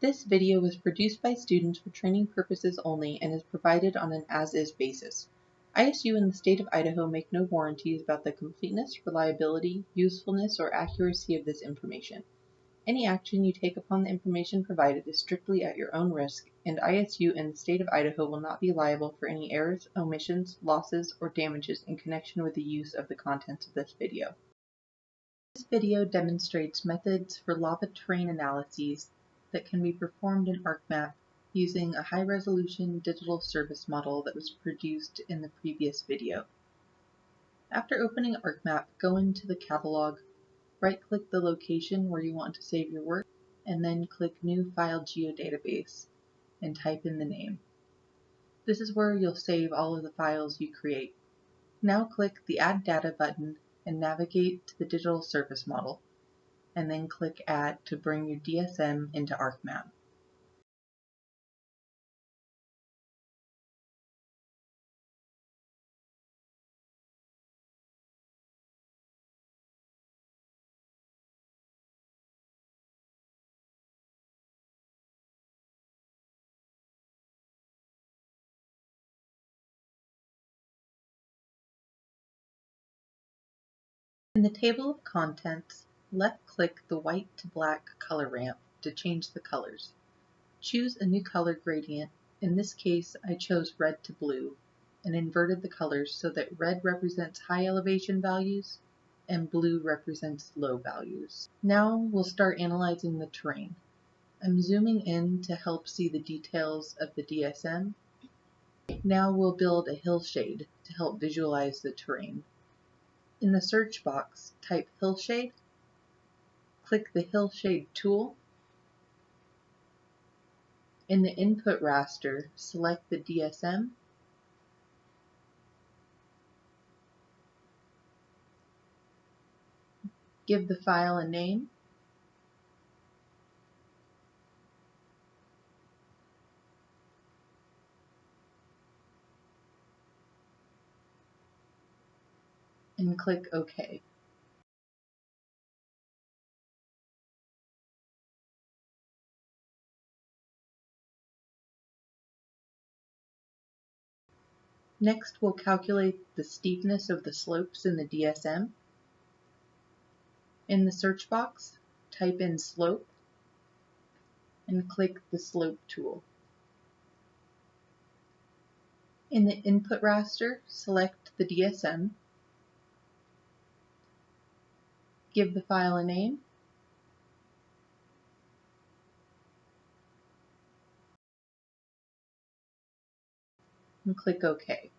This video was produced by students for training purposes only and is provided on an as-is basis. ISU and the state of Idaho make no warranties about the completeness, reliability, usefulness, or accuracy of this information. Any action you take upon the information provided is strictly at your own risk, and ISU and the state of Idaho will not be liable for any errors, omissions, losses, or damages in connection with the use of the contents of this video. This video demonstrates methods for lava terrain analyses that can be performed in ArcMap using a high-resolution digital service model that was produced in the previous video. After opening ArcMap, go into the catalog, right-click the location where you want to save your work, and then click New File Geodatabase and type in the name. This is where you'll save all of the files you create. Now click the Add Data button and navigate to the digital service model, and then click Add to bring your DSM into ArcMap. In the table of contents, left-click the white to black color ramp to change the colors. Choose a new color gradient. In this case, I chose red to blue and inverted the colors so that red represents high elevation values and blue represents low values. Now we'll start analyzing the terrain. I'm zooming in to help see the details of the DSM. Now we'll build a hillshade to help visualize the terrain. In the search box, type hillshade, click the hillshade tool. In the input raster, select the DSM, give the file a name, and click OK. Next, we'll calculate the steepness of the slopes in the DSM. In the search box, type in slope and click the slope tool. In the input raster, select the DSM, give the file a name, and click OK.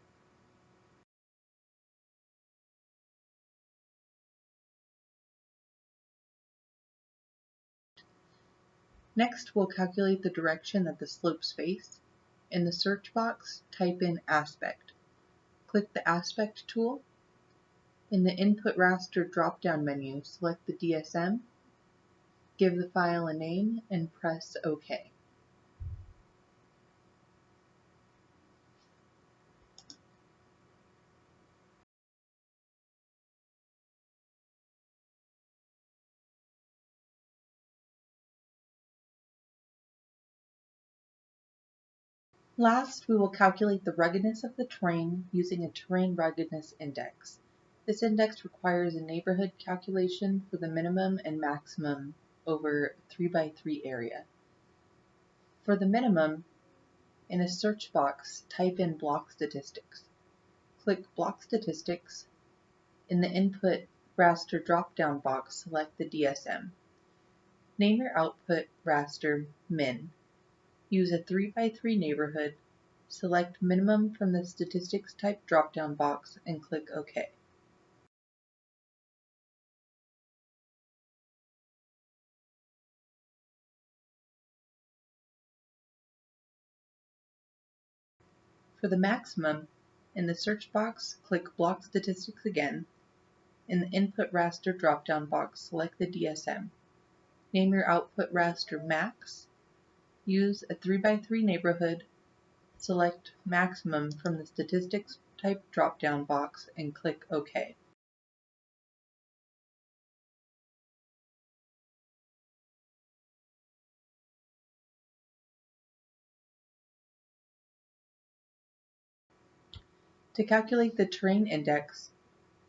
Next, we'll calculate the direction that the slopes face. In the search box, type in aspect. Click the aspect tool. In the input raster drop-down menu, select the DSM, give the file a name, and press OK. Last, we will calculate the ruggedness of the terrain using a terrain ruggedness index. This index requires a neighborhood calculation for the minimum and maximum over a 3x3 area. For the minimum, in a search box, type in block statistics. Click block statistics. In the input raster drop-down box, select the DSM. Name your output raster min. Use a 3x3 neighborhood, select minimum from the statistics type drop-down box, and click OK. For the maximum, in the search box, click block statistics again. In the input raster drop-down box, select the DSM. Name your output raster max. Use a 3x3 neighborhood, select maximum from the statistics type drop-down box, and click OK. To calculate the terrain index,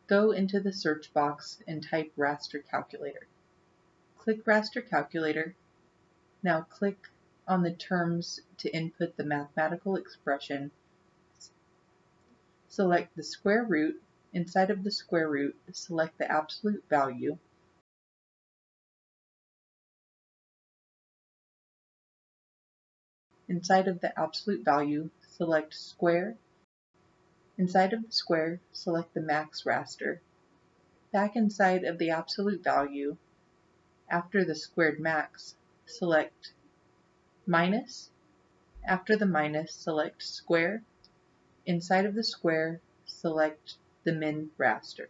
go into the search box and type raster calculator. Click raster calculator. Now click on the terms to input the mathematical expression. Select the square root. Inside of the square root, select the absolute value. Inside of the absolute value, select square. Inside of the square, select the max raster. Back inside of the absolute value, after the squared max, select minus. After the minus, select square. Inside of the square, select the min raster.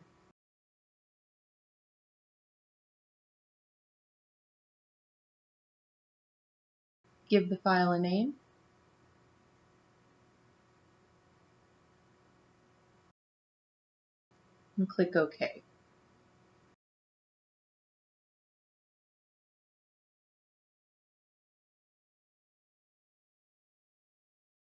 Give the file a name. And click OK.